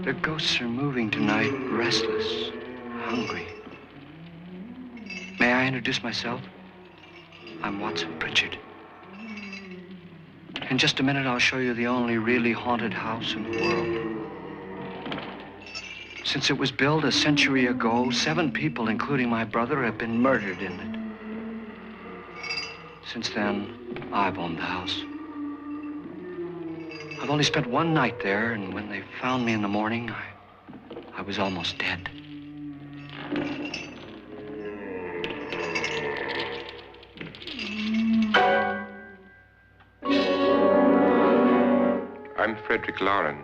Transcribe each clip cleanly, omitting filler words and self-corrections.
The ghosts are moving tonight, restless, hungry. May I introduce myself? I'm Watson Pritchard. In just a minute, I'll show you the only really haunted house in the world. Since it was built a century ago, 7 people, including my brother, have been murdered in it. Since then, I've owned the house. I've only spent 1 night there, and when they found me in the morning, I was almost dead. I'm Frederick Lauren,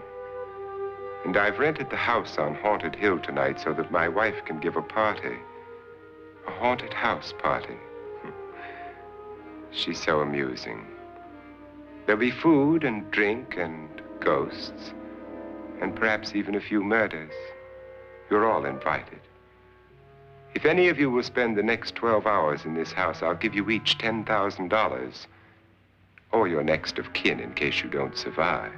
and I've rented the house on Haunted Hill tonight so that my wife can give a party. A haunted house party. She's so amusing. There'll be food and drink and ghosts, and perhaps even a few murders. You're all invited. If any of you will spend the next 12 hours in this house, I'll give you each $10,000, or your next of kin in case you don't survive.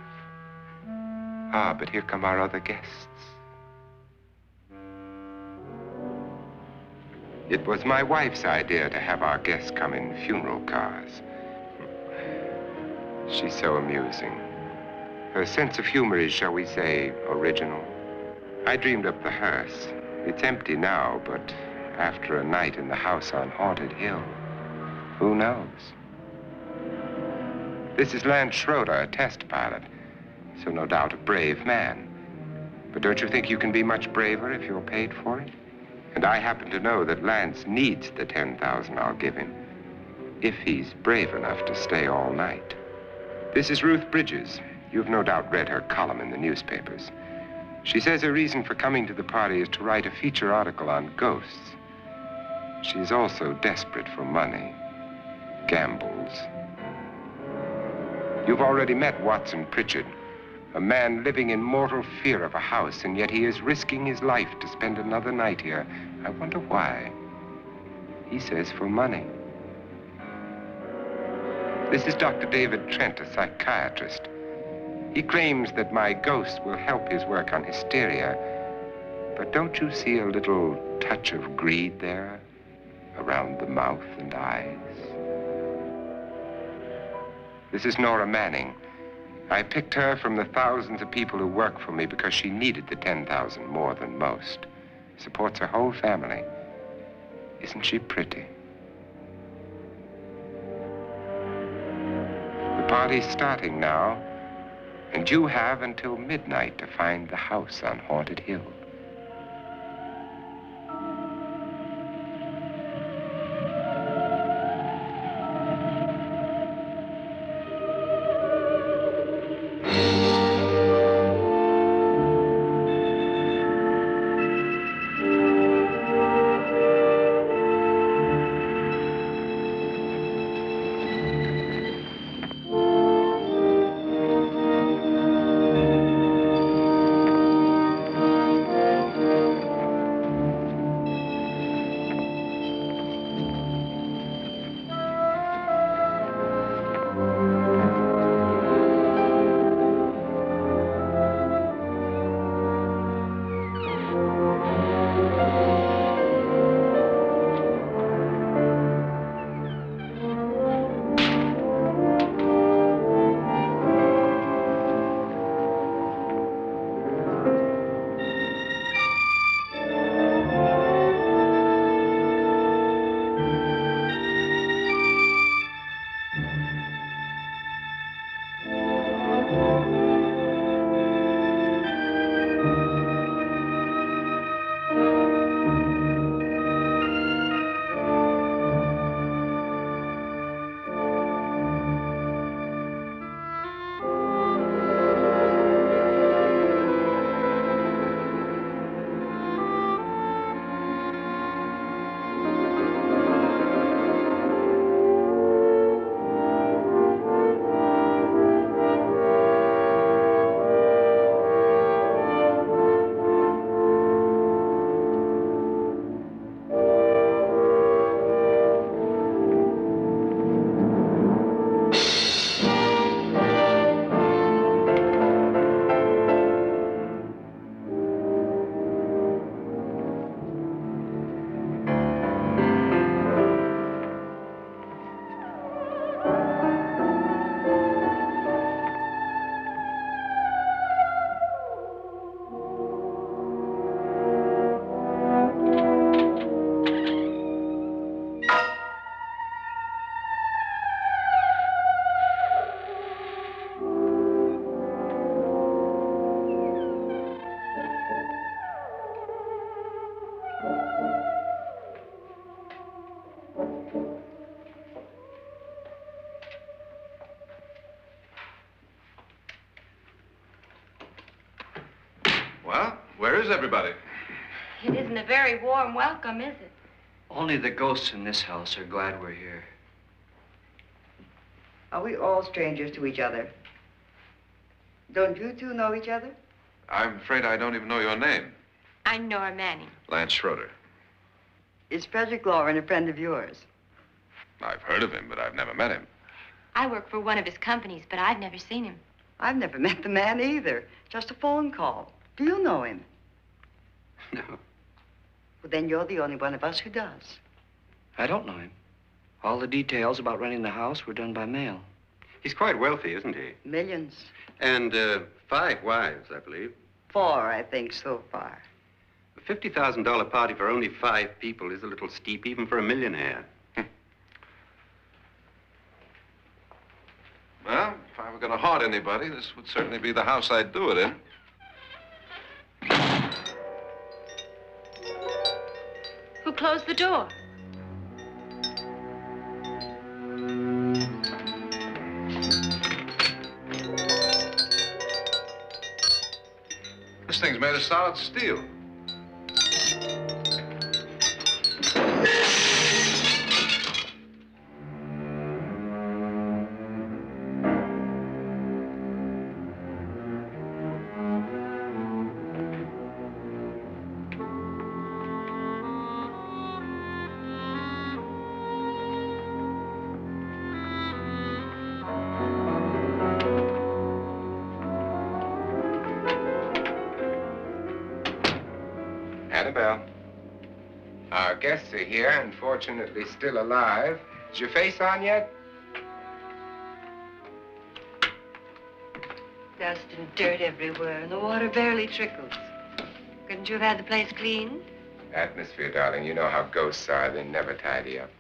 Ah, but here come our other guests. It was my wife's idea to have our guests come in funeral cars. She's so amusing. Her sense of humor is, shall we say, original. I dreamed up the hearse. It's empty now, but after a night in the house on Haunted Hill, who knows? This is Lance Schroeder, a test pilot, so no doubt a brave man. But don't you think you can be much braver if you're paid for it? And I happen to know that Lance needs the $10,000 I'll give him, if he's brave enough to stay all night. This is Ruth Bridges. You've no doubt read her column in the newspapers. She says her reason for coming to the party is to write a feature article on ghosts. She's also desperate for money, gambles. You've already met Watson Pritchard, a man living in mortal fear of a house, and yet he is risking his life to spend another night here. I wonder why. He says for money. This is Dr. David Trent, a psychiatrist. He claims that my ghost will help his work on hysteria. But don't you see a little touch of greed there, around the mouth and eyes? This is Nora Manning. I picked her from the thousands of people who work for me because she needed the $10,000 more than most. Supports her whole family. Isn't she pretty? The party's starting now, and you have until midnight to find the house on Haunted Hill. Well, where is everybody? It isn't a very warm welcome, is it? Only the ghosts in this house are glad we're here. Are we all strangers to each other? Don't you two know each other? I'm afraid I don't even know your name. I'm Nora Manning. Lance Schroeder. Is Frederick Lauren a friend of yours? I've heard of him, but I've never met him. I work for one of his companies, but I've never seen him. I've never met the man either. Just a phone call. Do you know him? No, Well, then you're the only one of us who does. I don't know him. All the details about renting the house were done by mail. He's quite wealthy, isn't he? Millions. And 5 wives, I believe. 4, I think, so far. A $50,000 party for only 5 people is a little steep, even for a millionaire. Well, if I were going to haunt anybody, this would certainly be the house I'd do it in. Who closed the door? This thing's made of solid steel. Annabelle, our guests are here, unfortunately still alive. Is your face on yet? Dust and dirt everywhere, and the water barely trickles. Couldn't you have had the place cleaned? Atmosphere, darling. You know how ghosts are. They never tidy up.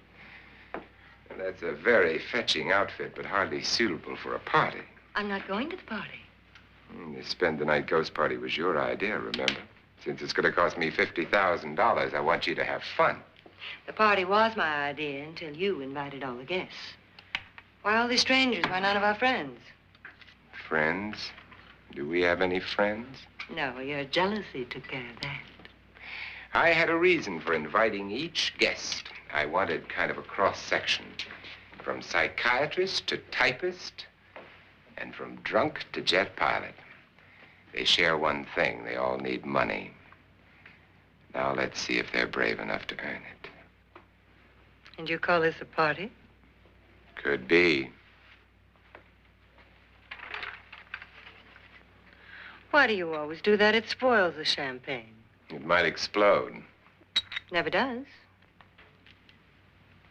And that's a very fetching outfit, but hardly suitable for a party. I'm not going to the party. The spend-the-night ghost party was your idea, remember? Since it's going to cost me $50,000, I want you to have fun. The party was my idea until you invited all the guests. Why all these strangers? Why none of our friends? Friends? Do we have any friends? No, your jealousy took care of that. I had a reason for inviting each guest. I wanted kind of a cross-section. From psychiatrist to typist, and from drunk to jet pilot. They share one thing. They all need money. Now let's see if they're brave enough to earn it. And you call this a party? Could be. Why do you always do that? It spoils the champagne. It might explode. Never does.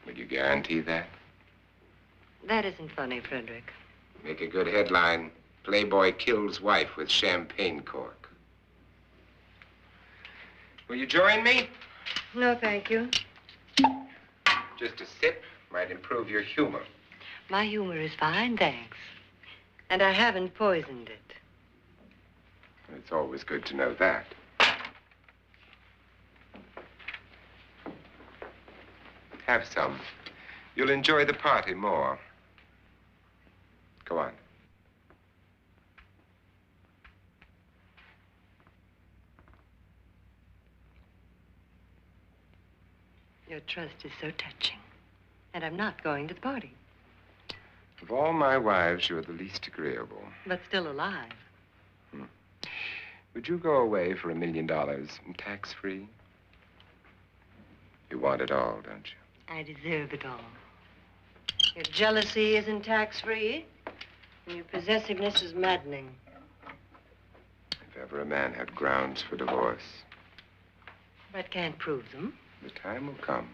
Would you guarantee that? That isn't funny, Frederick. Make a good headline. Playboy kills wife with champagne cork. Will you join me? No, thank you. Just a sip might improve your humor. My humor is fine, thanks. And I haven't poisoned it. It's always good to know that. Have some. You'll enjoy the party more. Go on. Your trust is so touching. And I'm not going to the party. Of all my wives, you're the least agreeable. But still alive. Would you go away for $1 million tax-free? You want it all, don't you? I deserve it all. Your jealousy isn't tax-free. And your possessiveness is maddening. If ever a man had grounds for divorce, But can't prove them. the time will come.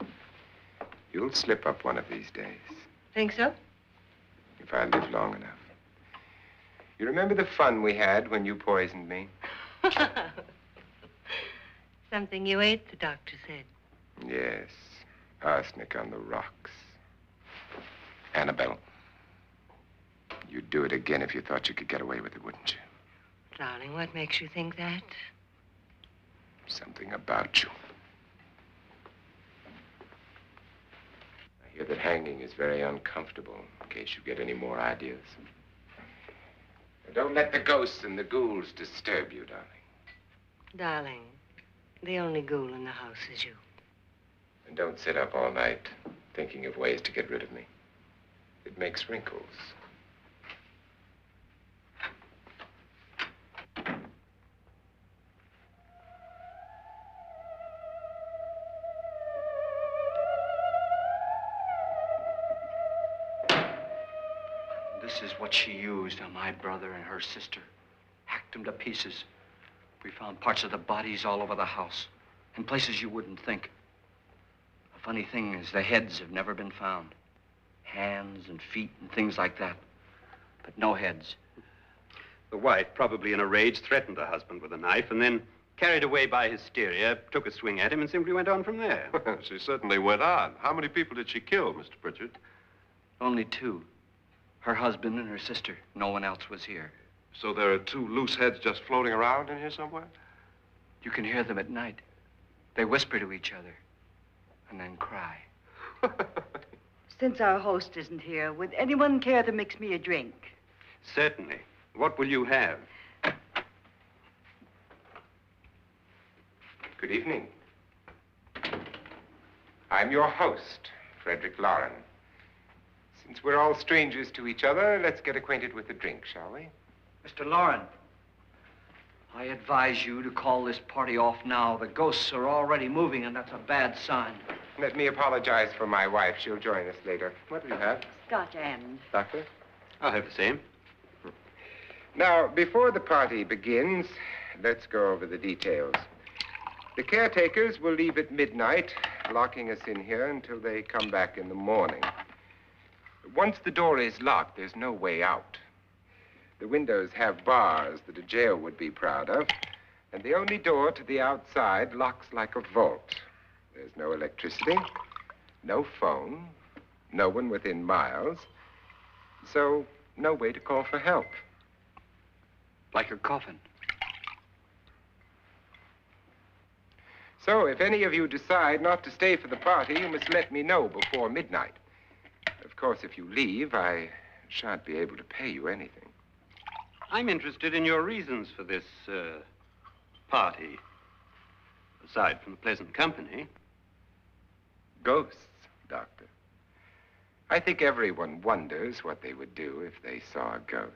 You'll slip up one of these days. Think so? If I live long enough. You remember the fun we had when you poisoned me? Something you ate, the doctor said. Yes. Arsenic on the rocks. Annabelle, you'd do it again if you thought you could get away with it, wouldn't you? Darling, what makes you think that? Something about you. I hear that hanging is very uncomfortable, in case you get any more ideas. Now, don't let the ghosts and the ghouls disturb you, darling. Darling, the only ghoul in the house is you. And don't sit up all night thinking of ways to get rid of me. It makes wrinkles. This is what she used on my brother and her sister. Hacked them to pieces. We found parts of the bodies all over the house, in places you wouldn't think. The funny thing is the heads have never been found. Hands and feet and things like that. But no heads. The wife, probably in a rage, threatened her husband with a knife and then, carried away by hysteria, took a swing at him and simply went on from there. She certainly went on. How many people did she kill, Mr. Pritchard? Only two. Her husband and her sister. No one else was here. So there are two loose heads just floating around in here somewhere? You can hear them at night. They whisper to each other and then cry. Since our host isn't here, would anyone care to mix me a drink? Certainly. What will you have? Good evening. I'm your host, Frederick Lauren. Since we're all strangers to each other, let's get acquainted with a drink, shall we? Mr. Lauren, I advise you to call this party off now. The ghosts are already moving, and that's a bad sign. Let me apologize for my wife. She'll join us later. What will you have? Scotch and. Doctor? I'll have the same. Now, before the party begins, let's go over the details. The caretakers will leave at midnight, locking us in here until they come back in the morning. Once the door is locked, there's no way out. The windows have bars that a jail would be proud of, and the only door to the outside locks like a vault. There's no electricity, no phone, no one within miles, so no way to call for help. Like a coffin. So if any of you decide not to stay for the party, you must let me know before midnight. Of course, if you leave, I shan't be able to pay you anything. I'm interested in your reasons for this, party. Aside from the pleasant company. Ghosts, Doctor. I think everyone wonders what they would do if they saw a ghost.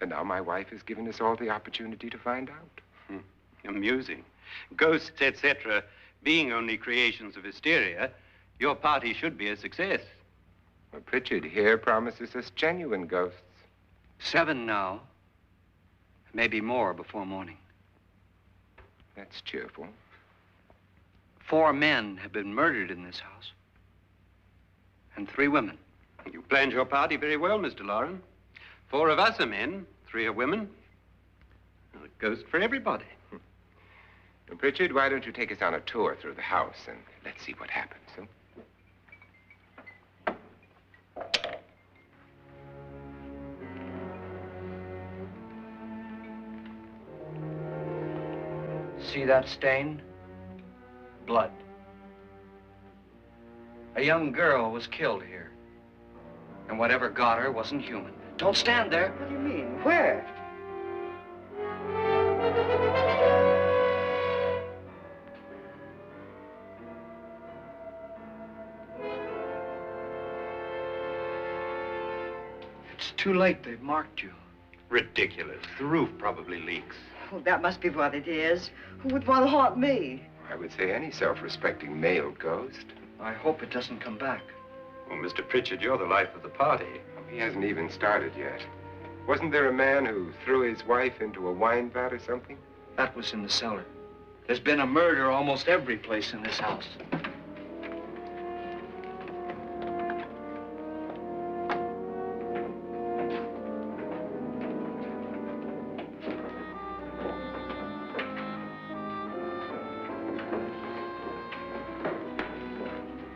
And now my wife has given us all the opportunity to find out. Amusing. Ghosts, etc., being only creations of hysteria, your party should be a success. Well, Pritchard here promises us genuine ghosts. 7 now. Maybe more before morning. That's cheerful. 4 men have been murdered in this house. And 3 women. You planned your party very well, Mr. Lauren. 4 of us are men, 3 are women. A ghost for everybody. Now, Pritchard, why don't you take us on a tour through the house and let's see what happens, huh? See that stain? Blood. A young girl was killed here. And whatever got her wasn't human. Don't stand there. What do you mean? Where? It's too late. They've marked you. Ridiculous. The roof probably leaks. Oh, that must be what it is. Who would want to haunt me? I would say any self-respecting male ghost. I hope it doesn't come back. Well, Mr. Pritchard, you're the life of the party. He hasn't even started yet. Wasn't there a man who threw his wife into a wine vat or something? That was in the cellar. There's been a murder almost every place in this house.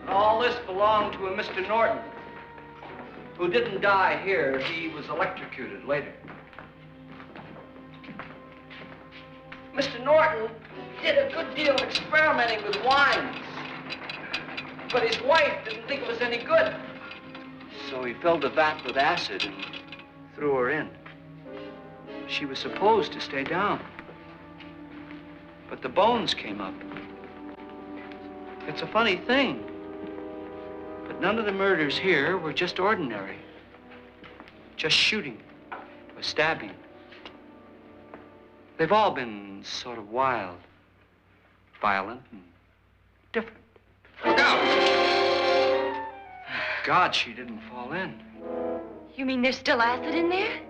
All this belonged to a Mr. Norton, who didn't die here. He was electrocuted later. Mr. Norton did a good deal of experimenting with wines, but his wife didn't think it was any good. So he filled the vat with acid and threw her in. She was supposed to stay down. But the bones came up. It's a funny thing. But none of the murders here were just ordinary. Just shooting or stabbing. They've all been sort of wild, violent, and different. Look out! God, she didn't fall in. You mean there's still acid in there?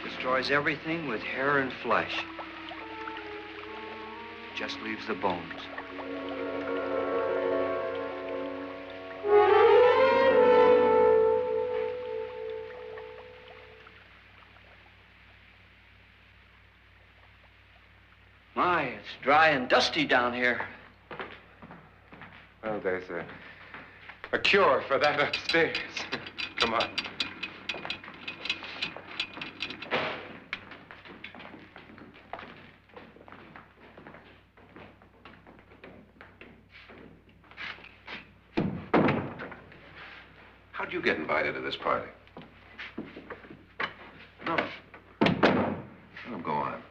Destroys everything with hair and flesh. Just leaves the bones. My, it's dry and dusty down here. Well, there's a cure for that upstairs. Come on. How'd you get invited to this party? No. Oh, go on.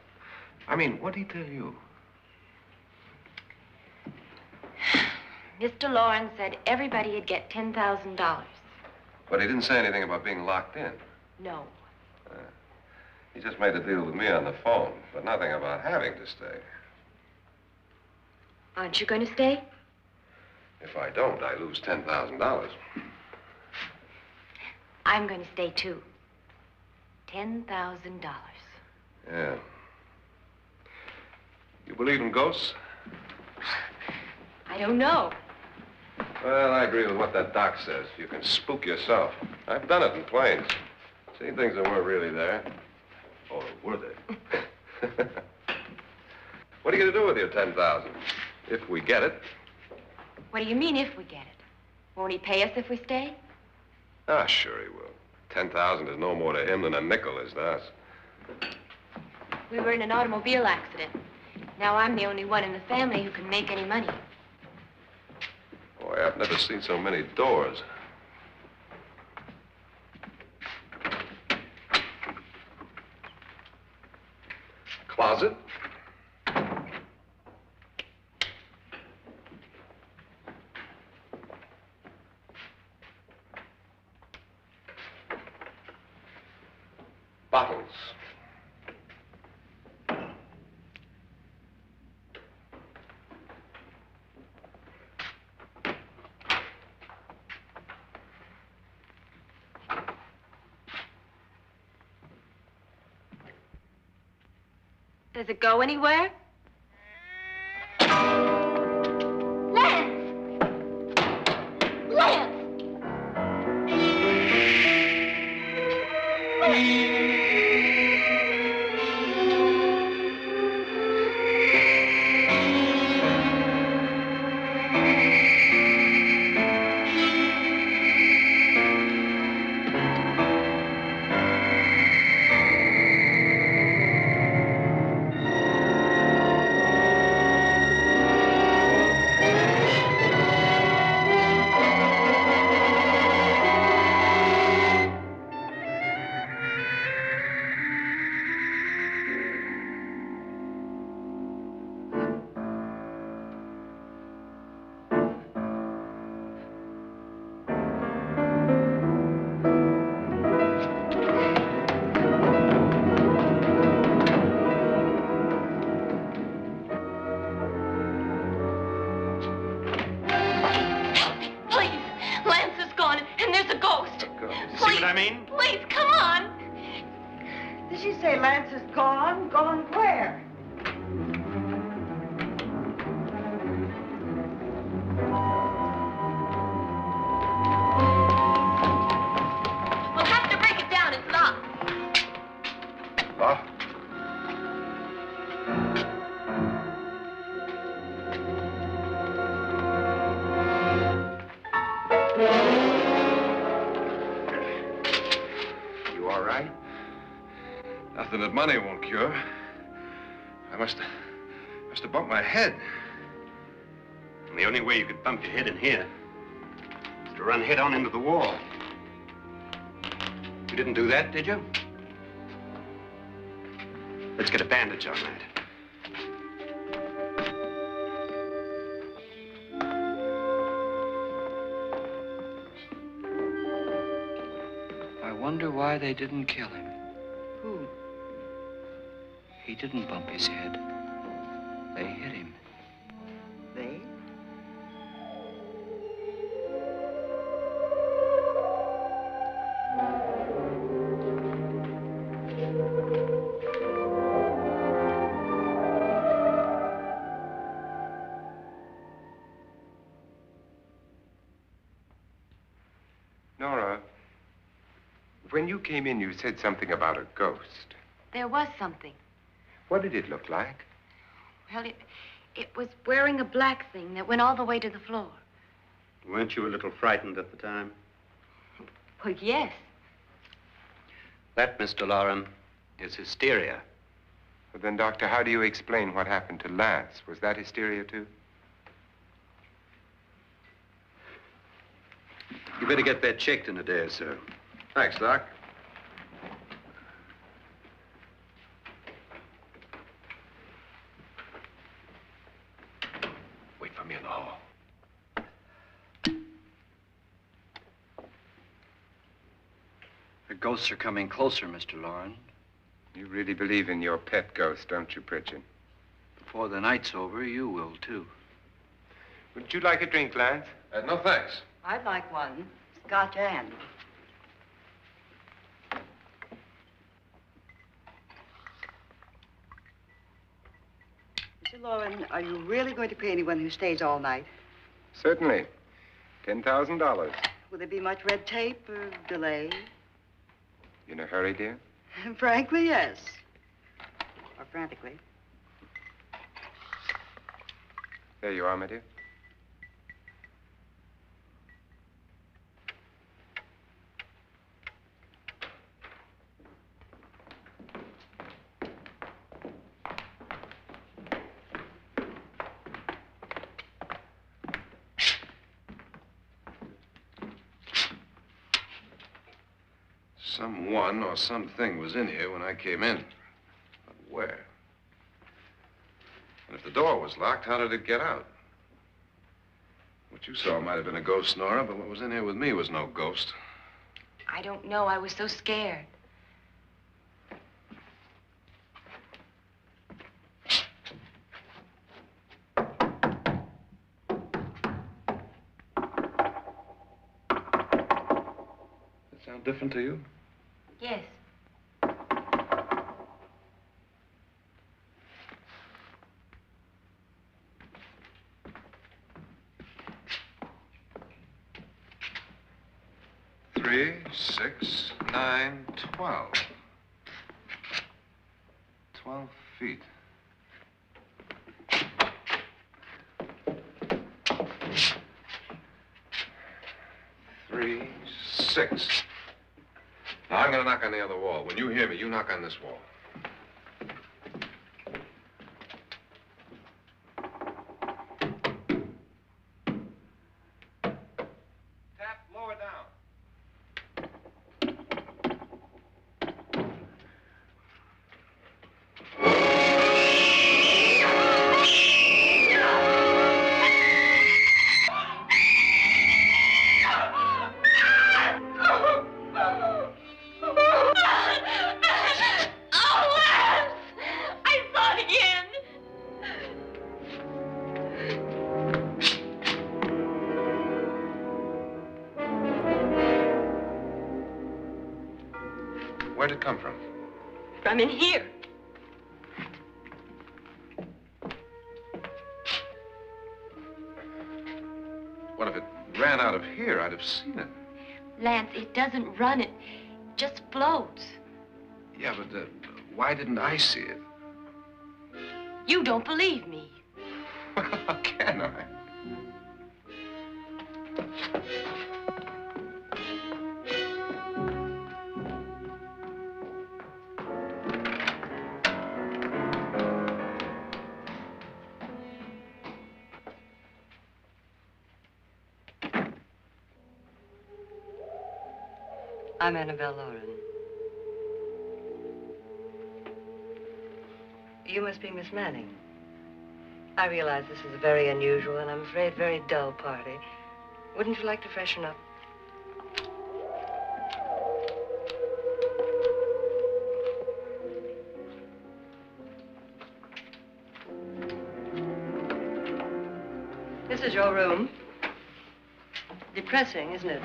I mean, what did he tell you? Mr. Lawrence said everybody'd get $10,000. But he didn't say anything about being locked in. No. He just made a deal with me on the phone, but nothing about having to stay. Aren't you going to stay? If I don't, I lose $10,000. I'm going to stay, too. $10,000. Yeah. You believe in ghosts? I don't know. Well, I agree with what that doc says. You can spook yourself. I've done it in planes. Seen things that weren't really there. Or were they? What are you going to do with your $10,000? If we get it. What do you mean, if we get it? Won't he pay us if we stay? Ah, sure he will. 10,000 is no more to him than a nickel is to us. We were in an automobile accident. Now I'm the only one in the family who can make any money. Boy, I've never seen so many doors. Closet? Bottles. Does it go anywhere? Lance! Lance! Please, come on. Did she say Lance is gone? Gone where? We'll have to break it down. It's locked. Locked? that money won't cure. I must have bumped my head. And the only way you could bump your head in here is to run head on into the wall. You didn't do that, did you? Let's get a bandage on that. I wonder why they didn't kill him. Who? He didn't bump his head. They hit him. They? Nora, when you came in, you said something about a ghost. There was something. What did it look like? Well, it was wearing a black thing that went all the way to the floor. Weren't you a little frightened at the time? Well, yes. That, Mr. Loren, is hysteria. Well, then, Doctor, how do you explain what happened to Lance? Was that hysteria, too? You better get that checked in a day or so. Thanks, Doc. Wait for me in the hall. The ghosts are coming closer, Mr. Loren. You really believe in your pet ghost, don't you, Pritchard? Before the night's over, you will, too. Would you like a drink, Lance? No, thanks. I'd like one. Scotch and. Mr. Loren, are you really going to pay anyone who stays all night? Certainly. $10,000. Will there be much red tape or delay? In a hurry, dear? Frankly, yes. Or frantically. There you are, my dear. Someone or something was in here when I came in. But where? And if the door was locked, how did it get out? What you saw might have been a ghost, Nora, but what was in here with me was no ghost. I don't know. I was so scared. That sound different to you? Yes. Three, 6, 9, 12. 12 feet. Three, 6. Now, I'm going to knock on the other wall. When you hear me, you knock on this wall. Tap lower down. Where'd it come from? From in here. What if it ran out of here? I'd have seen it. Lance, it doesn't run. It just floats. Yeah, but why didn't I see it? You don't believe me. Well, how can I? I'm Annabelle Lauren. You must be Miss Manning. I realize this is a very unusual and I'm afraid very dull party. Wouldn't you like to freshen up? This is your room. Depressing, isn't it?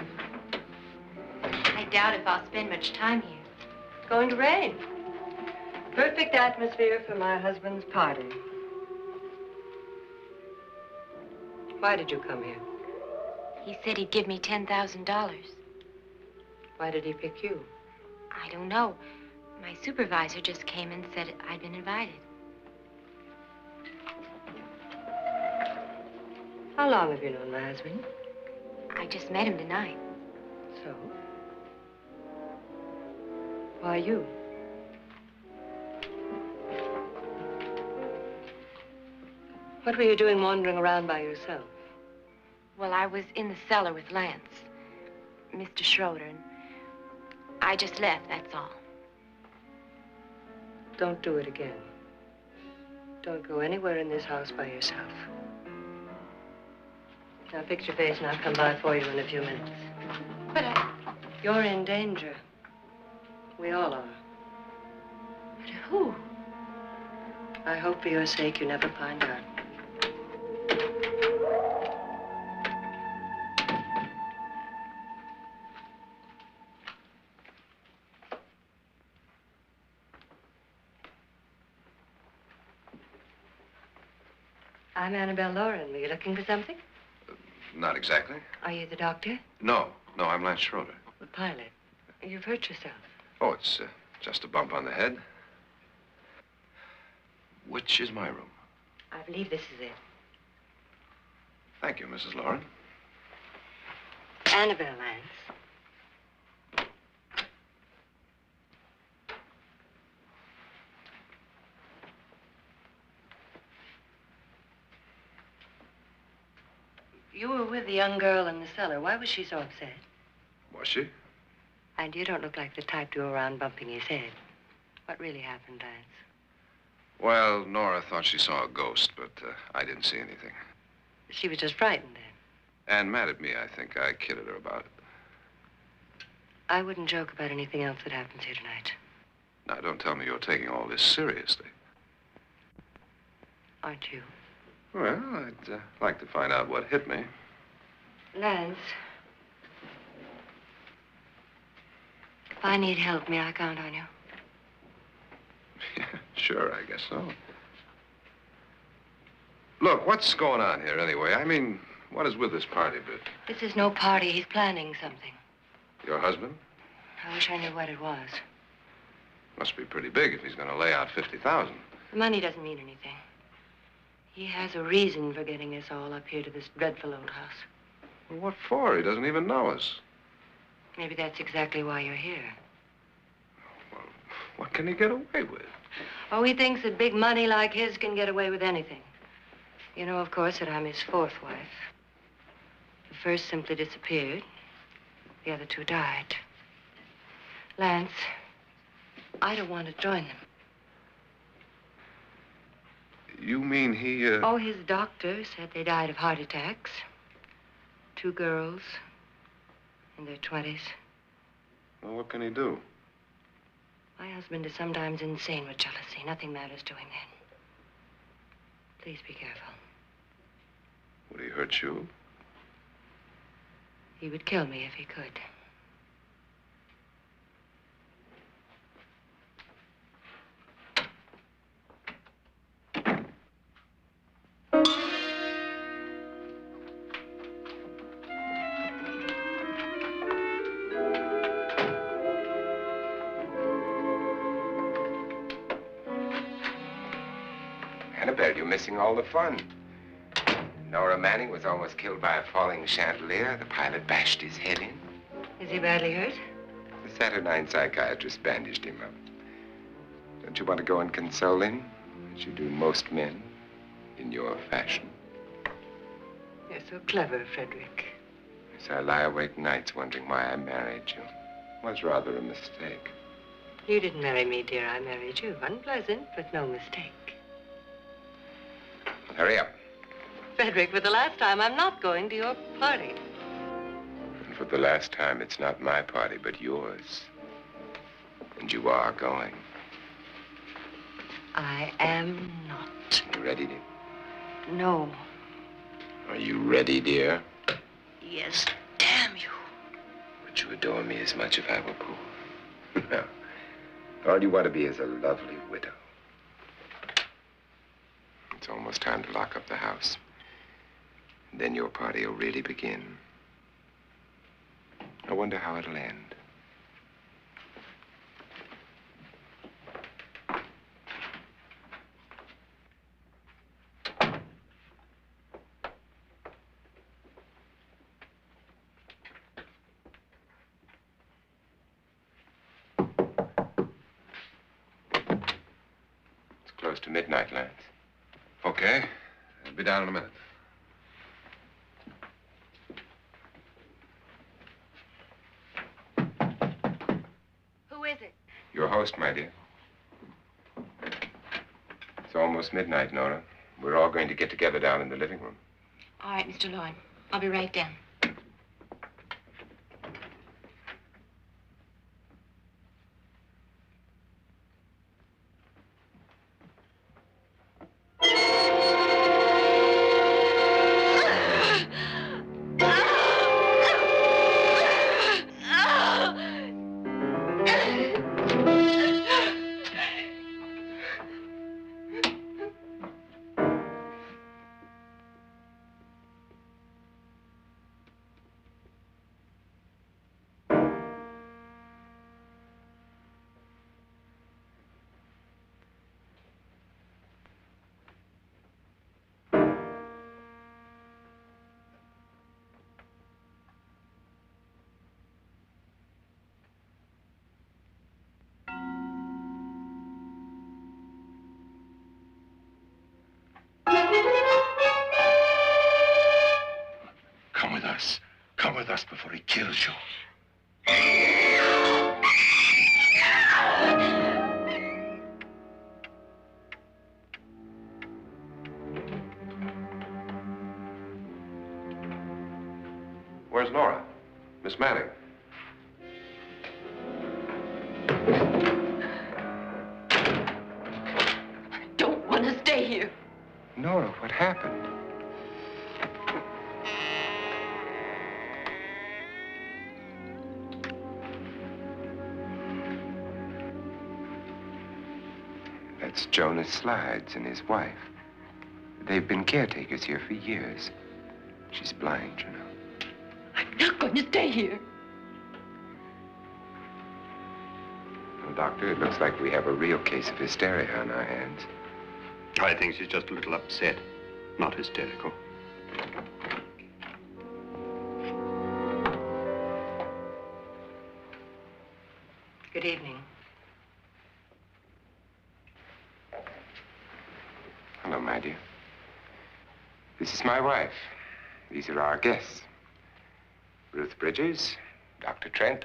I doubt if I'll spend much time here. It's going to rain. Perfect atmosphere for my husband's party. Why did you come here? He said he'd give me $10,000. Why did he pick you? I don't know. My supervisor just came and said I'd been invited. How long have you known my husband? I just met him tonight. So? Why you? What were you doing wandering around by yourself? Well, I was in the cellar with Lance, Mr. Schroeder, and I just left, that's all. Don't do it again. Don't go anywhere in this house by yourself. Now fix your face and I'll come by for you in a few minutes. But You're in danger. We all are. But who? I hope for your sake you never find out. I'm Annabelle Lauren. Were you looking for something? Not exactly. Are you the doctor? No, I'm Lance Schroeder. The pilot. You've hurt yourself. Oh, it's just a bump on the head. Which is my room? I believe this is it. Thank you, Mrs. Lauren. Annabelle Lance. You were with the young girl in the cellar. Why was she so upset? Was she? And you don't look like the type to go around bumping his head. What really happened, Lance? Well, Nora thought she saw a ghost, but I didn't see anything. She was just frightened then. And mad at me, I think. I kidded her about it. I wouldn't joke about anything else that happens here tonight. Now, don't tell me you're taking all this seriously. Aren't you? Well, I'd like to find out what hit me. Lance. If I need help, may I count on you? Yeah, sure, I guess so. Look, what's going on here anyway? I mean, what is with this party bit? This is no party. He's planning something. Your husband? I wish I knew what it was. Must be pretty big if he's going to lay out 50,000. The money doesn't mean anything. He has a reason for getting us all up here to this dreadful old house. Well, what for? He doesn't even know us. Maybe that's exactly why you're here. Well, what can he get away with? Oh, he thinks that big money like his can get away with anything. You know, of course, that I'm his fourth wife. The first simply disappeared. The other two died. Lance, I don't want to join them. You mean he, Oh, his doctor said they died of heart attacks. 2 girls in their 20s. Well, what can he do? My husband is sometimes insane with jealousy. Nothing matters to him then. Please be careful. Would he hurt you? He would kill me if he could. Annabelle, you're missing all the fun. Nora Manning was almost killed by a falling chandelier. The pilot bashed his head in. Is he badly hurt? The Saturnine psychiatrist bandaged him up. Don't you want to go and console him, as you do most men, in your fashion? You're so clever, Frederick. So I lie awake nights wondering why I married you. Was rather a mistake. You didn't marry me, dear. I married you. Unpleasant, but no mistake. Hurry up. Frederick, for the last time, I'm not going to your party. And for the last time, it's not my party, but yours. And you are going. I am not. You ready, dear? No. Are you ready, dear? Yes, damn you. Would you adore me as much if I were poor? No. All you want to be is a lovely widow. It's almost time to lock up the house. Then your party will really begin. I wonder how it'll end. It's close to midnight, Lance. Okay. I'll be down in a minute. Who is it? Your host, my dear. It's almost midnight, Nora. We're all going to get together down in the living room. All right, Mr. Lloyd. I'll be right down. Come with us. Come with us before he kills you. Where's Nora? Miss Manning. I don't want to stay here. Nora, what happened? That's Jonas Slides and his wife. They've been caretakers here for years. She's blind, you know. I'm not going to stay here. Well, Doctor, it looks like we have a real case of hysteria on our hands. I think she's just a little upset, not hysterical. Good evening. Hello, my dear. This is my wife. These are our guests. Ruth Bridges, Dr. Trent.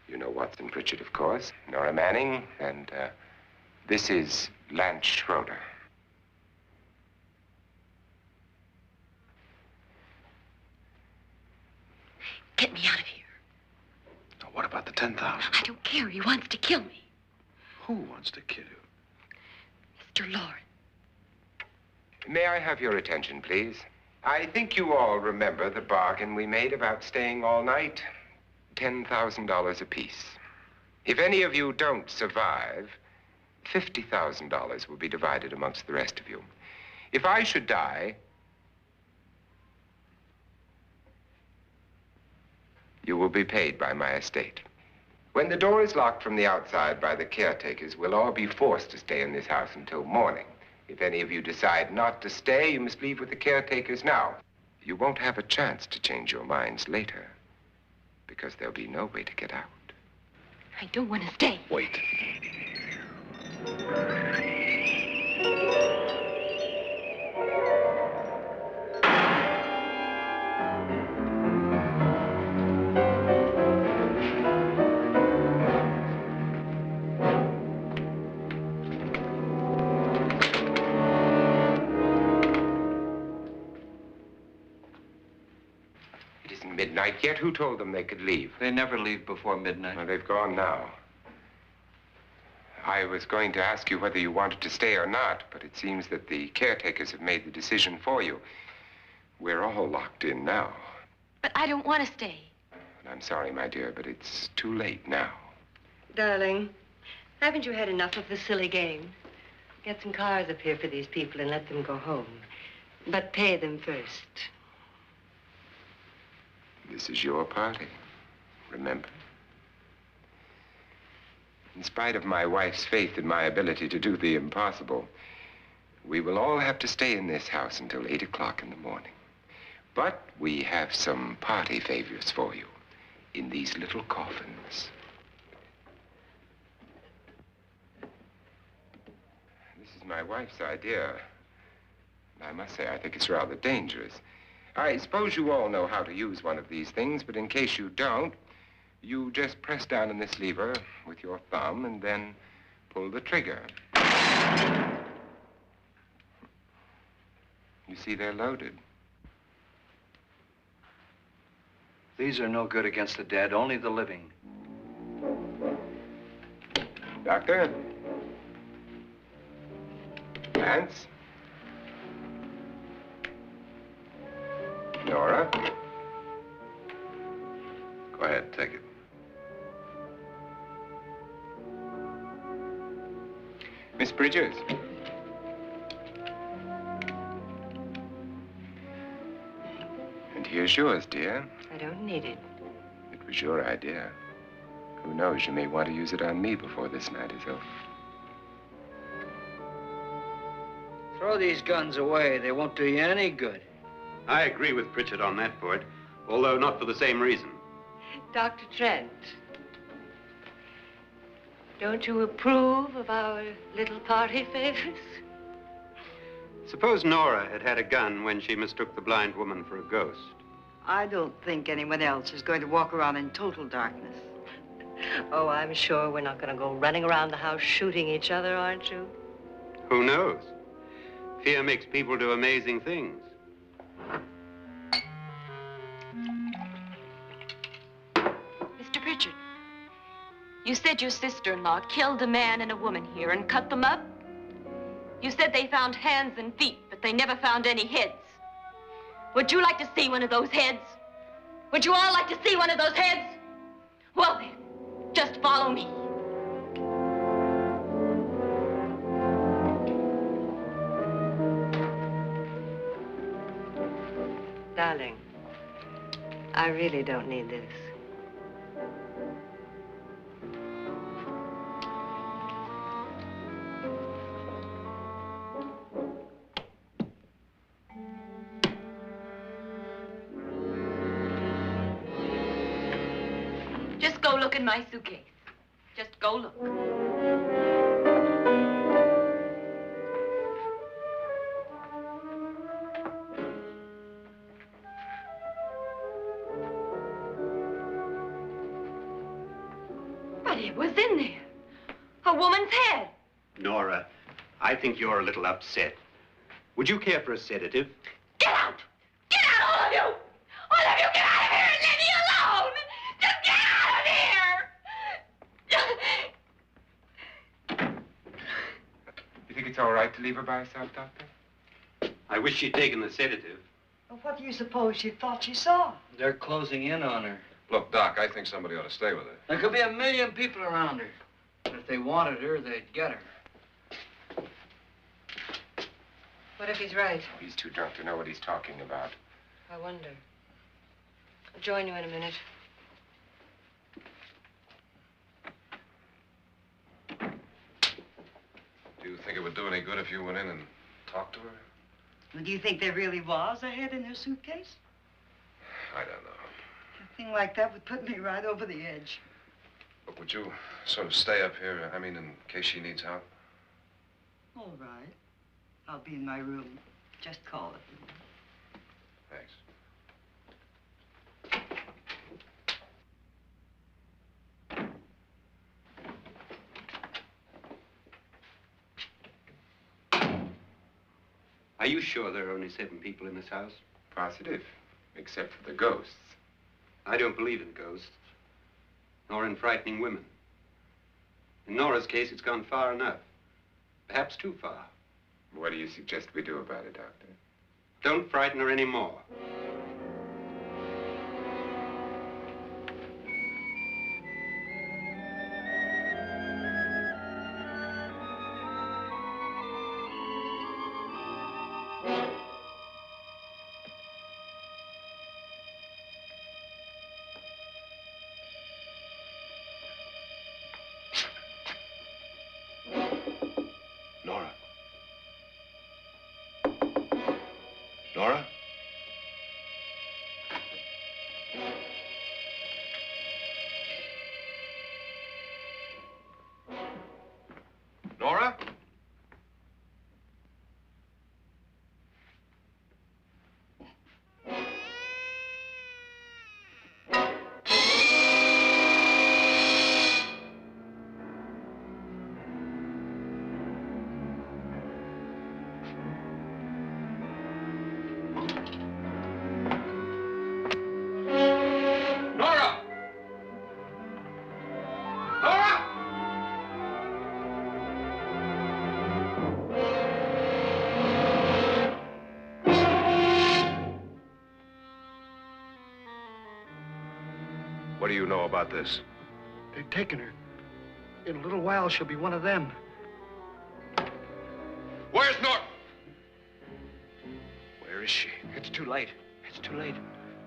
You know Watson Pritchard, of course. Nora Manning, and this is Lance Schroeder. Get me out of here. Now, what about the 10,000? I don't care. He wants to kill me. Who wants to kill you? Mr. Lawrence. May I have your attention, please? I think you all remember the bargain we made about staying all night. $10,000 apiece. If any of you don't survive, $50,000 will be divided amongst the rest of you. If I should die, you will be paid by my estate. When the door is locked from the outside by the caretakers, we'll all be forced to stay in this house until morning. If any of you decide not to stay, you must leave with the caretakers now. You won't have a chance to change your minds later, because there'll be no way to get out. I don't want to stay. Wait. isn't midnight yet. Who told them they could leave? They never leave before midnight. Well, they've gone now. I was going to ask you whether you wanted to stay or not, but it seems that the caretakers have made the decision for you. We're all locked in now. But I don't want to stay. And I'm sorry, my dear, but it's too late now. Darling, haven't you had enough of the silly game? Get some cars up here for these people and let them go home. But pay them first. This is your party, remember? In spite of my wife's faith in my ability to do the impossible, we will all have to stay in this house until 8 o'clock in the morning. But we have some party favors for you in these little coffins. This is my wife's idea. I must say, I think it's rather dangerous. I suppose you all know how to use one of these things, but in case you don't, you just press down on this lever with your thumb and then pull the trigger. You see, they're loaded. These are no good against the dead, only the living. Doctor? Lance? Nora? Go ahead, take it. Miss Bridges? And here's yours, dear. I don't need it. It was your idea. Who knows, you may want to use it on me before this night is over. Throw these guns away. They won't do you any good. I agree with Pritchard on that point, although not for the same reason. Dr. Trent, don't you approve of our little party favors? Suppose Nora had had a gun when she mistook the blind woman for a ghost. I don't think anyone else is going to walk around in total darkness. Oh, I'm sure we're not going to go running around the house shooting each other, aren't you? Who knows? Fear makes people do amazing things. Mr. Pritchard, you said your sister-in-law killed a man and a woman here and cut them up? You said they found hands and feet, but they never found any heads. Would you like to see one of those heads? Would you all like to see one of those heads? Well then, just follow me. Darling, I really don't need this. Just go look in my suitcase. Just go look. But it was in there. A woman's head. Nora, I think you're a little upset. Would you care for a sedative? Get out! Get out, all of you! All of you, get out of here and leave me alone! Just get out of here! You think it's all right to leave her by herself, Doctor? I wish she'd taken the sedative. Well, what do you suppose she thought she saw? They're closing in on her. Look, Doc, I think somebody ought to stay with her. There could be 1 million people around her. And if they wanted her, they'd get her. What if he's right? He's too drunk to know what he's talking about. I wonder. I'll join you in a minute. Do you think it would do any good if you went in and talked to her? Well, do you think there really was a head in her suitcase? I don't know. A thing like that would put me right over the edge. Look, would you sort of stay up here, I mean, in case she needs help? All right. I'll be in my room. Just call it. Thanks. Are you sure there are only 7 people in this house? Positive, except for the ghosts. I don't believe in ghosts, nor in frightening women. In Nora's case, it's gone far enough. Perhaps too far. What do you suggest we do about it, Doctor? Don't frighten her anymore. Nora? Nora? Nora? Nora! Nora! What do you know about this? They've taken her. In a little while, she'll be one of them. Where's Nora? Where is she? It's too late. It's too late.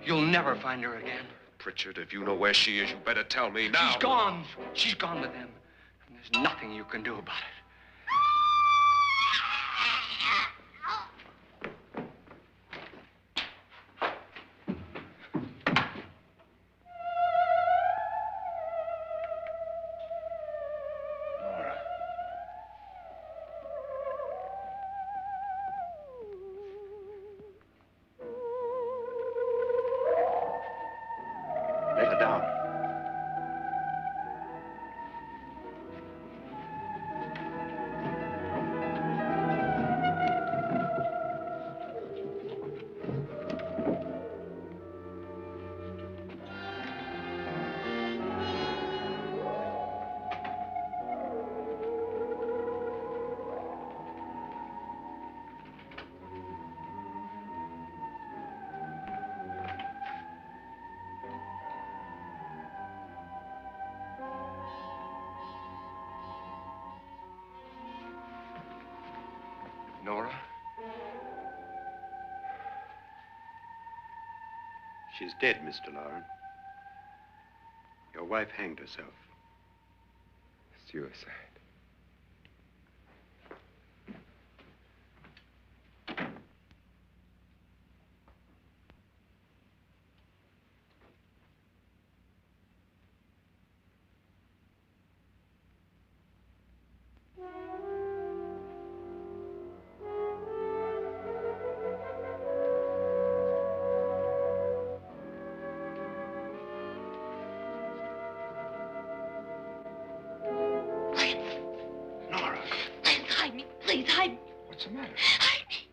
You'll never find her again. Pritchard, if you know where she is, you better tell me now. She's gone. She's gone with them. And there's nothing you can do about it. Nora. Lay her down. Nora? She's dead, Mr. Lauren. Your wife hanged herself. Suicide. Nora, Please hide me. Please hide me. what's the matter? Hide me.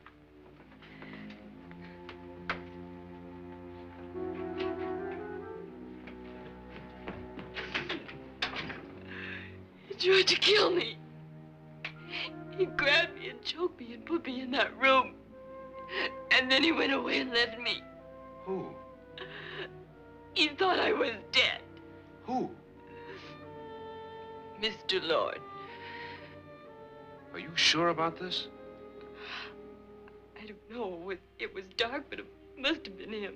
He tried to kill me. He grabbed me and choked me and put me in that room. And then he went away and left me. Who? He thought I was dead. Who? Mr. Lord. Are you sure about this? I don't know. It was dark, but it must have been him.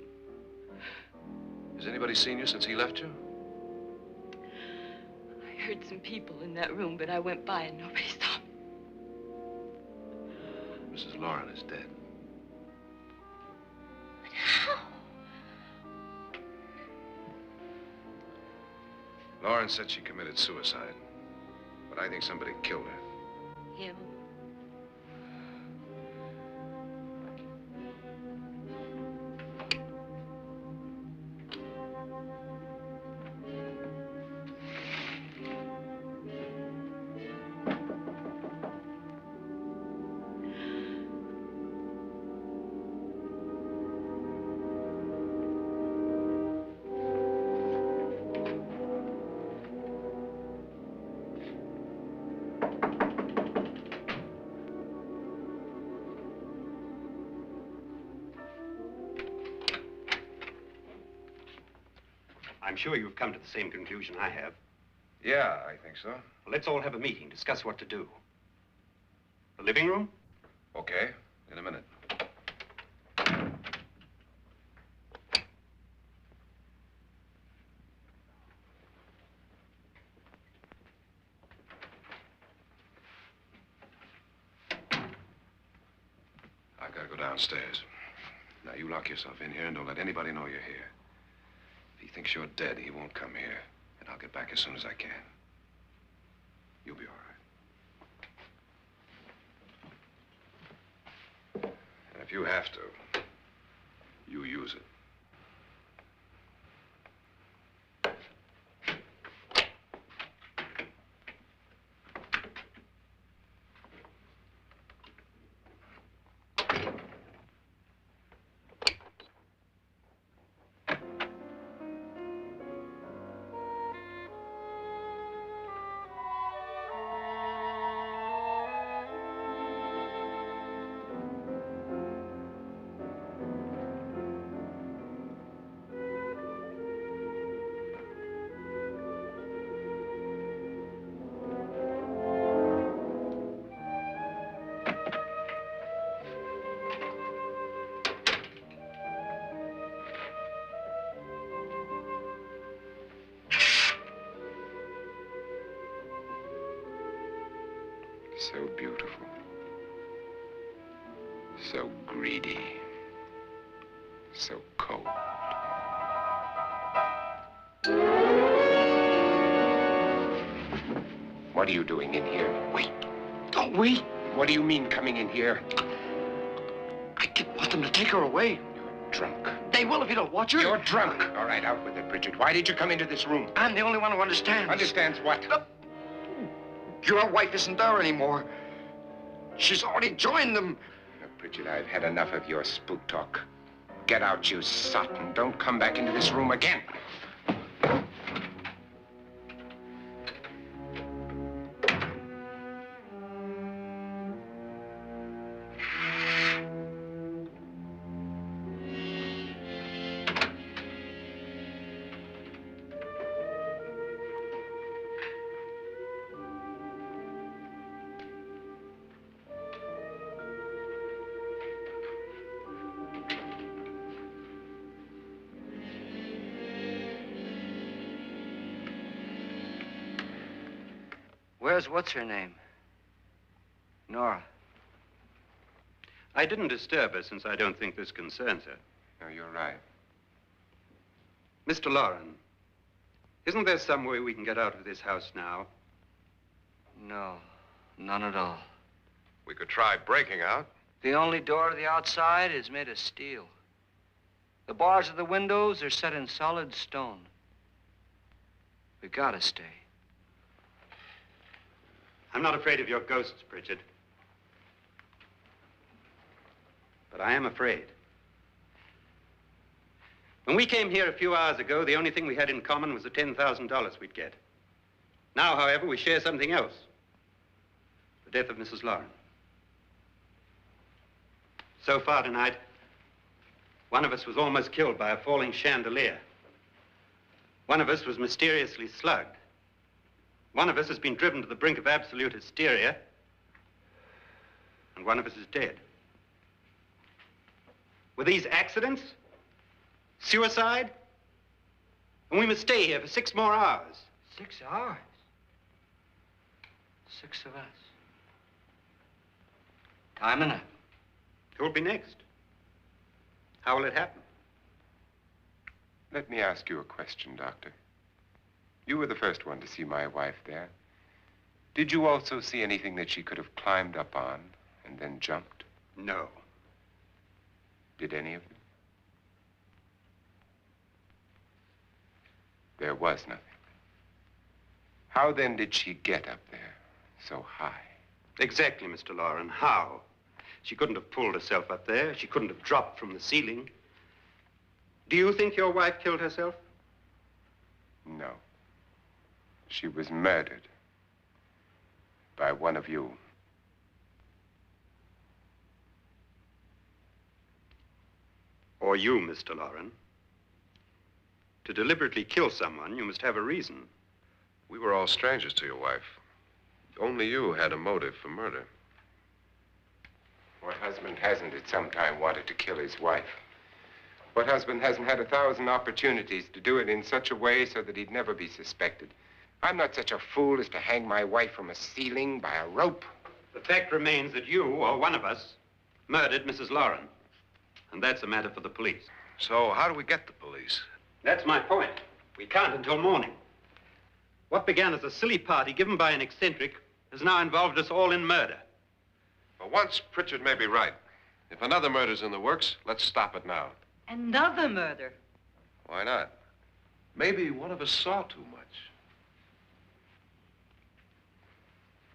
Has anybody seen you since he left you? I heard some people in that room, but I went by and nobody saw me. Mrs. Lauren is dead. But how? Lauren said she committed suicide, but I think somebody killed her. Him. I'm sure you've come to the same conclusion I have. Yeah, I think so. Well, let's all have a meeting, discuss what to do. The living room? Okay, in a minute. I've got to go downstairs. Now, you lock yourself in here and don't let anybody know you're here. If he thinks you're dead, he won't come here. And I'll get back as soon as I can. You'll be all right. And if you have to, you use it. So beautiful. So greedy. So cold. What are you doing in here? Wait. Don't wait. What do you mean coming in here? I didn't want them to take her away. You're drunk. They will if you don't watch her. You're drunk. All right, out with it, Bridget. Why did you come into this room? I'm the only one who understands. Understands what? Your wife isn't there anymore. She's already joined them. Now, Bridget, I've had enough of your spook talk. Get out, you sot, and don't come back into this room again. Where's what's-her-name? Nora. I didn't disturb her since I don't think this concerns her. No, you're right. Mr. Loren, isn't there some way we can get out of this house now? No, none at all. We could try breaking out. The only door to the outside is made of steel. The bars of the windows are set in solid stone. We gotta stay. I'm not afraid of your ghosts, Bridget. But I am afraid. When we came here a few hours ago, the only thing we had in common was the $10,000 we'd get. Now, however, we share something else. The death of Mrs. Loren. So far tonight, one of us was almost killed by a falling chandelier. One of us was mysteriously slugged. One of us has been driven to the brink of absolute hysteria, and one of us is dead. Were these accidents? Suicide? And we must stay here for 6 more hours. 6 hours? 6 of us. Time enough. Who will be next? How will it happen? Let me ask you a question, Doctor. You were the first one to see my wife there. Did you also see anything that she could have climbed up on and then jumped? No. Did any of you? There was nothing. How then did she get up there so high? Exactly, Mr. Loren. How? She couldn't have pulled herself up there. She couldn't have dropped from the ceiling. Do you think your wife killed herself? No. She was murdered by one of you. Or you, Mr. Loren. To deliberately kill someone, you must have a reason. We were all strangers to your wife. Only you had a motive for murder. What husband hasn't at some time wanted to kill his wife? What husband hasn't had 1,000 opportunities to do it in such a way so that he'd never be suspected? I'm not such a fool as to hang my wife from a ceiling by a rope. The fact remains that you, or one of us, murdered Mrs. Lauren. And that's a matter for the police. So how do we get the police? That's my point. We can't until morning. What began as a silly party given by an eccentric has now involved us all in murder. For once, Pritchard may be right. If another murder's in the works, let's stop it now. Another murder? Why not? Maybe one of us saw too much.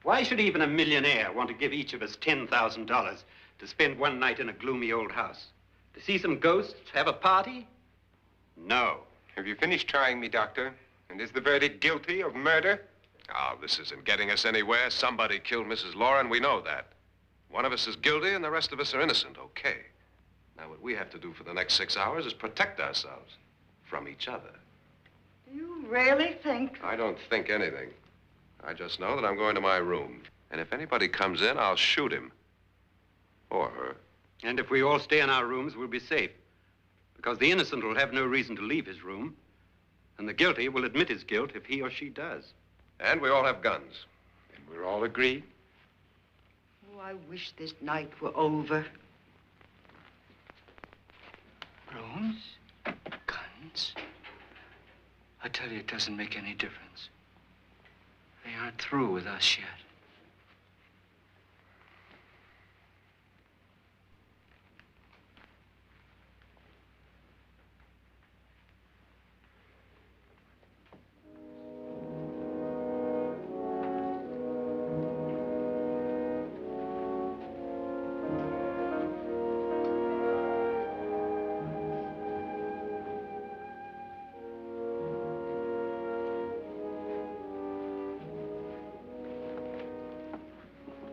Why should even a millionaire want to give each of us $10,000 to spend one night in a gloomy old house? To see some ghosts, have a party? No. Have you finished trying me, Doctor? And is the verdict guilty of murder? Oh, this isn't getting us anywhere. Somebody killed Mrs. Lauren, we know that. One of us is guilty and the rest of us are innocent, okay. Now, what we have to do for the next 6 hours is protect ourselves from each other. You really think? I don't think anything. I just know that I'm going to my room. And if anybody comes in, I'll shoot him. Or her. And if we all stay in our rooms, we'll be safe. Because the innocent will have no reason to leave his room. And the guilty will admit his guilt if he or she does. And we all have guns. And we're all agreed? Oh, I wish this night were over. Rooms? Guns? I tell you, it doesn't make any difference. They aren't through with us yet.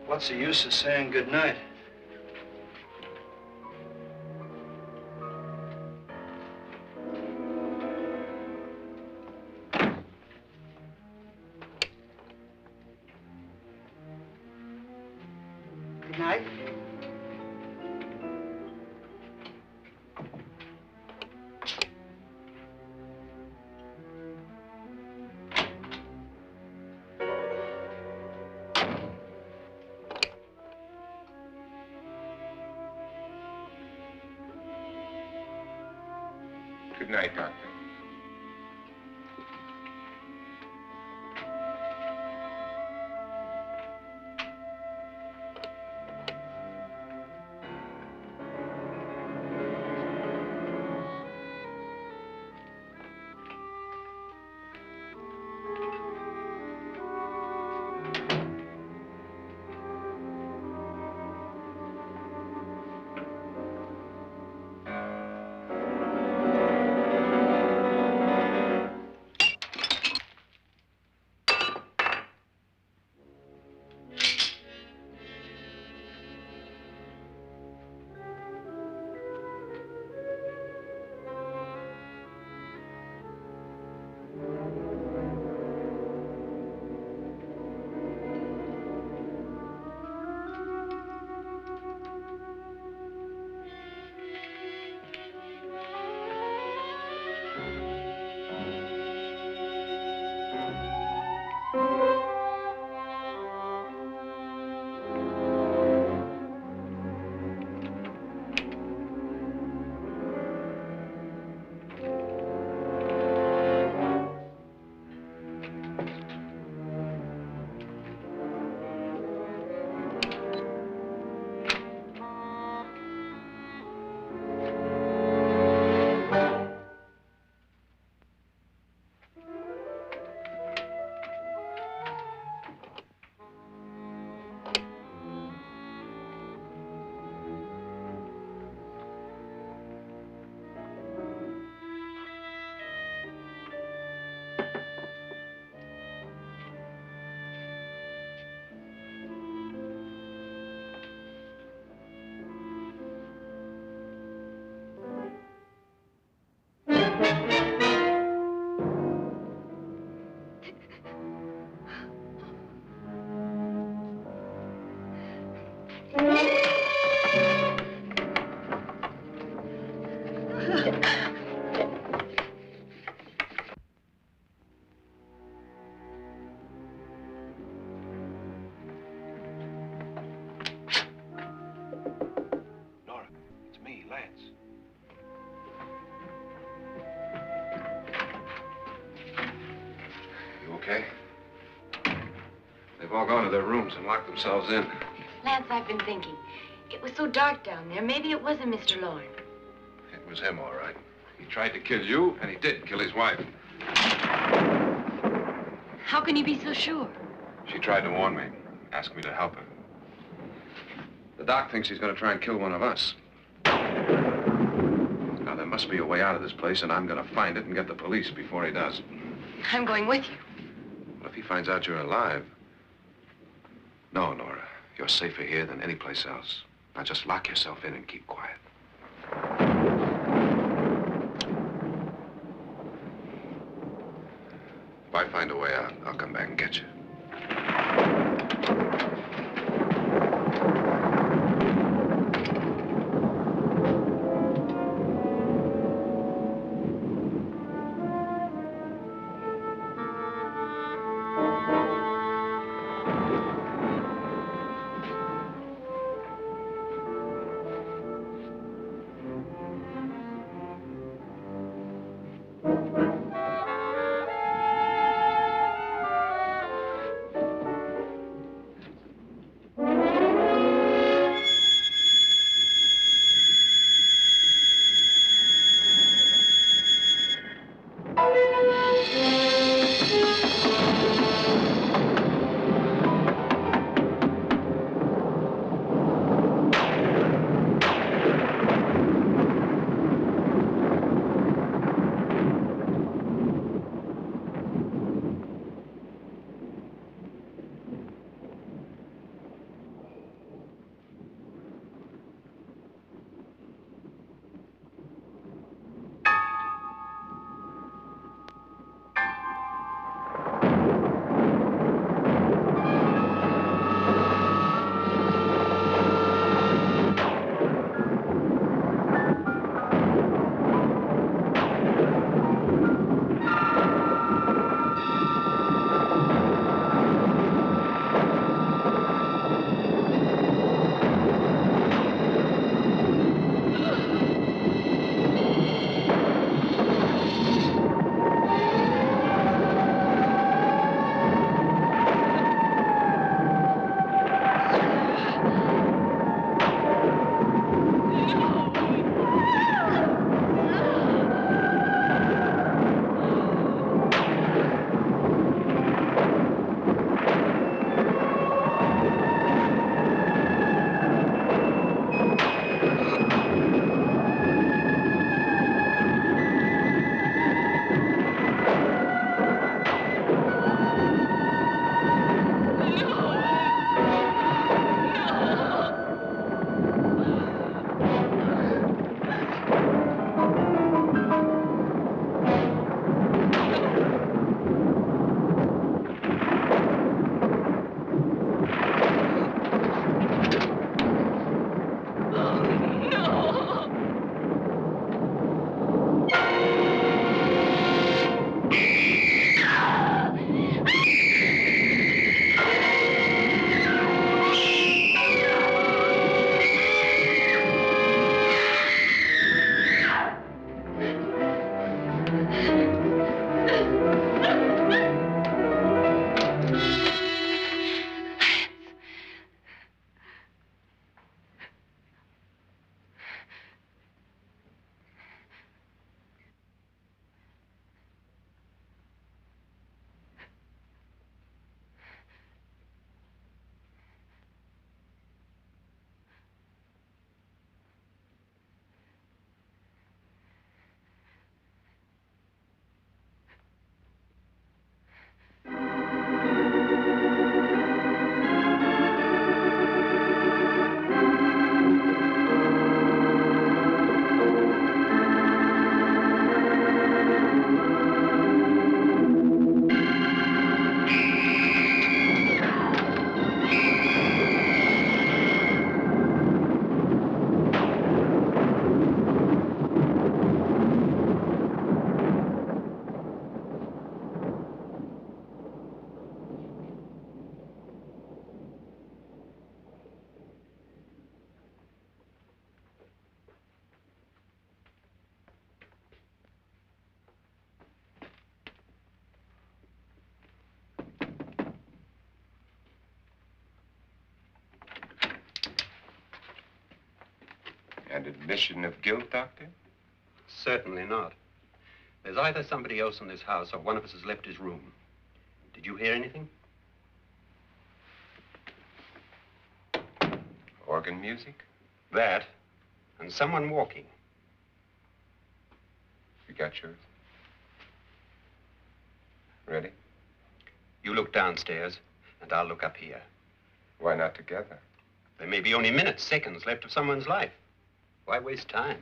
What's the use of saying goodnight? Good night. Good night, Doctor. Nora, it's me, Lance. You okay? They've all gone to their rooms and locked themselves in. Lance, I've been thinking. It was so dark down there. Maybe it wasn't Mr. Lorne. It was him, all right. He tried to kill you, and he did kill his wife. How can you be so sure? She tried to warn me, asked me to help her. The doc thinks he's going to try and kill one of us. Now, there must be a way out of this place, and I'm going to find it and get the police before he does. I'm going with you. Well, if he finds out you're alive... No, Nora. You're safer here than any place else. Now, just lock yourself in and keep quiet. If I find a way out, I'll come back and get you. An admission of guilt, Doctor? Certainly not. There's either somebody else in this house or one of us has left his room. Did you hear anything? Organ music? That, and someone walking. You got yours? Ready? You look downstairs, and I'll look up here. Why not together? There may be only minutes, seconds left of someone's life. Why waste time?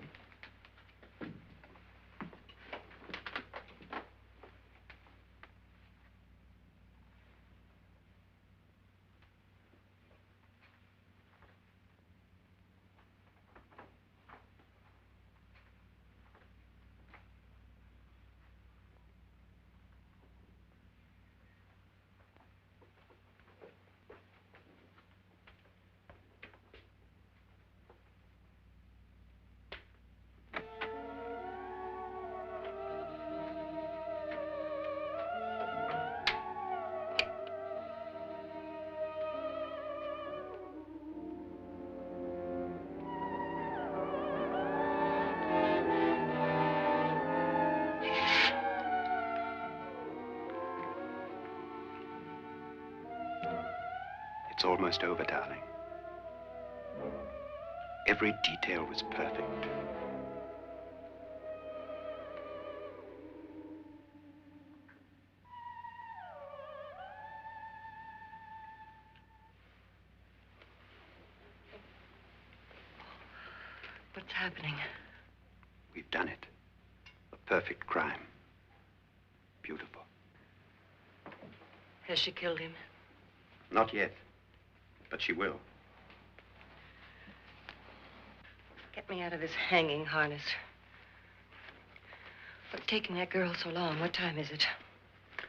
It's almost over, darling. Every detail was perfect. What's happening? We've done it. A perfect crime. Beautiful. Has she killed him? Not yet, but she will. Get me out of this hanging harness. What's taking that girl so long? What time is it?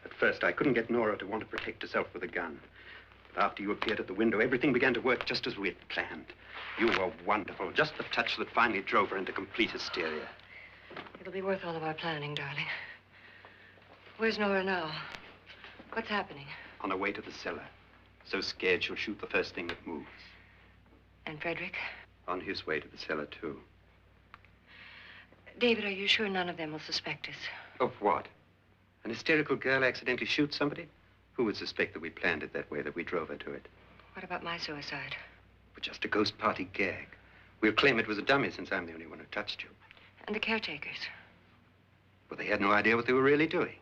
At first, I couldn't get Nora to want to protect herself with a gun. But after you appeared at the window, everything began to work just as we had planned. You were wonderful. Just the touch that finally drove her into complete hysteria. It'll be worth all of our planning, darling. Where's Nora now? What's happening? On her way to the cellar. So scared she'll shoot the first thing that moves. And Frederick? On his way to the cellar, too. David, are you sure none of them will suspect us? Of what? An hysterical girl accidentally shoots somebody? Who would suspect that we planned it that way, that we drove her to it? What about my suicide? But just a ghost party gag. We'll claim it was a dummy since I'm the only one who touched you. And the caretakers? But they had no idea what they were really doing.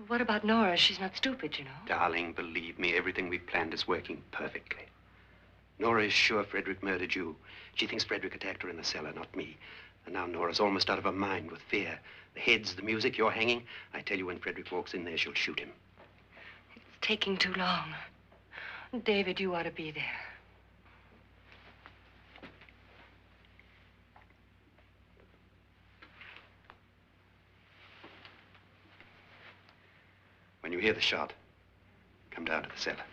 What about Nora? She's not stupid, you know. Darling, believe me, everything we planned is working perfectly. Nora is sure Frederick murdered you. She thinks Frederick attacked her in the cellar, not me. And now Nora's almost out of her mind with fear. The heads, the music, you're hanging. I tell you, when Frederick walks in there, she'll shoot him. It's taking too long. David, you ought to be there. When you hear the shot, come down to the cellar.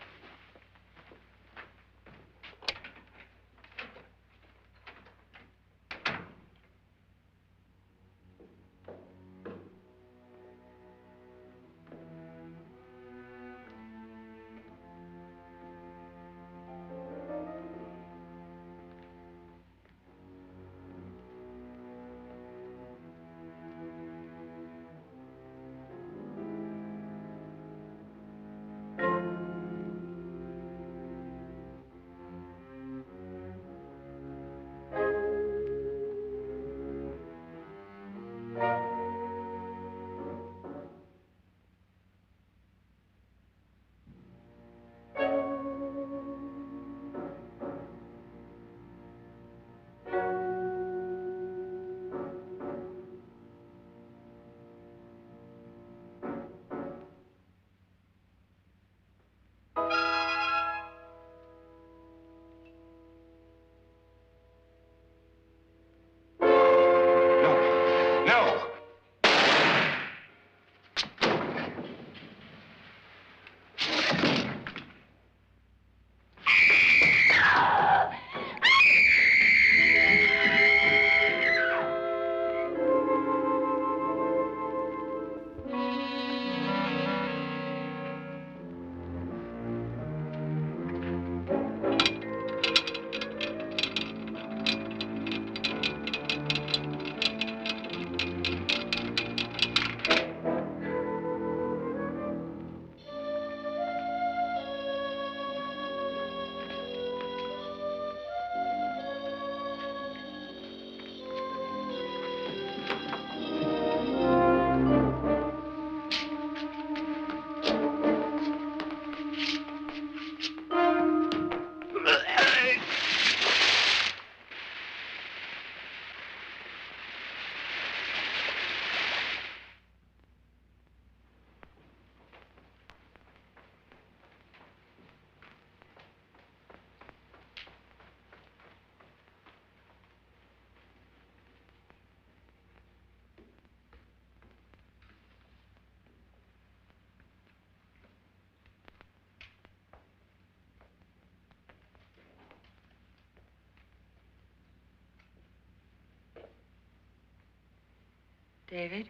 David?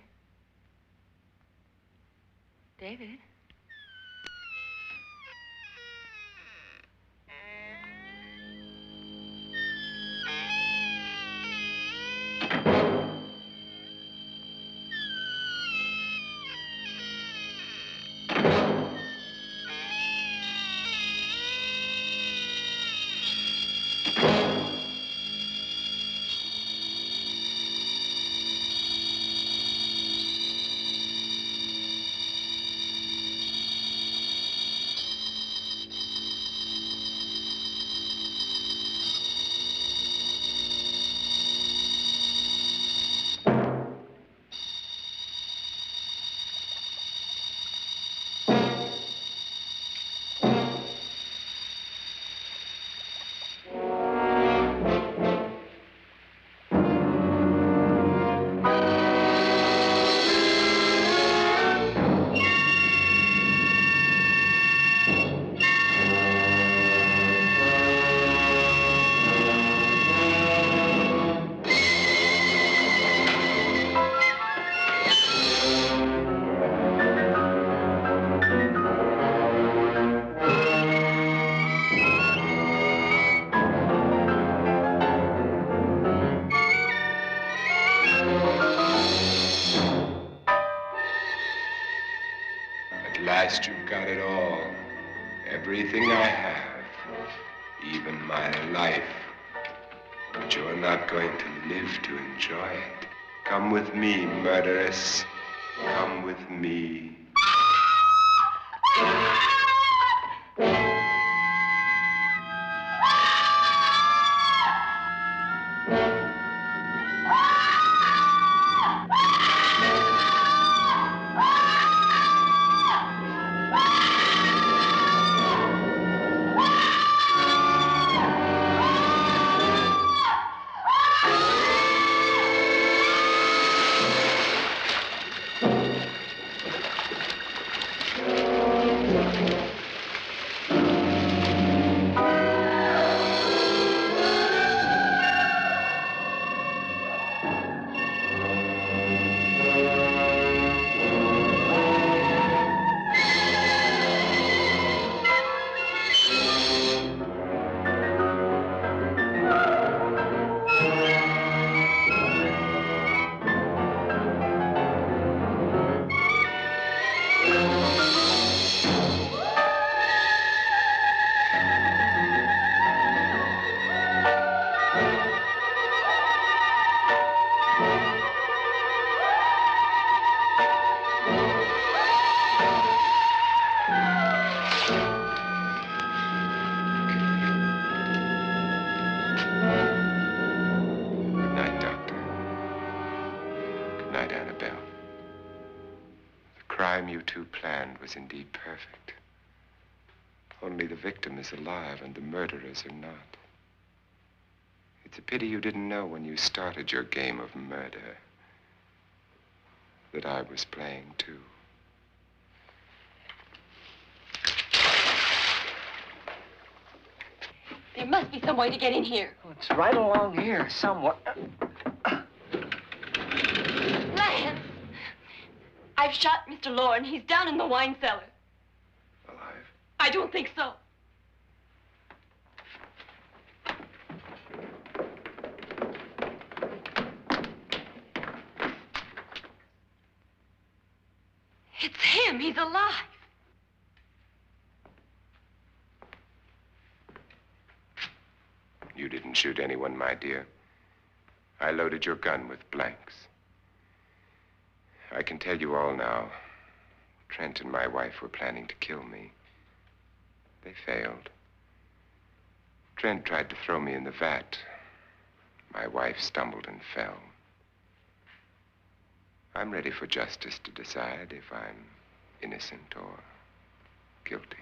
David? At last you've got it all. Everything I have. Even my life. But you're not going to live to enjoy it. Come with me, murderess. Come with me. Was indeed perfect. Only the victim is alive and the murderers are not. It's a pity you didn't know when you started your game of murder that I was playing too. There must be some way to get in here. Oh, it's right along here somewhere. Lance! I've shot Mr. Loren. He's down in the wine cellar. Alive? I don't think so. It's him. He's alive. You didn't shoot anyone, my dear. I loaded your gun with blanks. I can tell you all now. Trent and my wife were planning to kill me. They failed. Trent tried to throw me in the vat. My wife stumbled and fell. I'm ready for justice to decide if I'm innocent or guilty.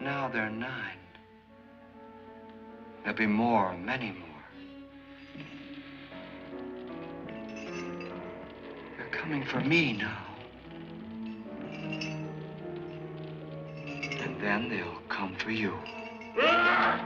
Now they're 9. There'll be more, many more. They're coming for me now. And then they'll come for you. Ah!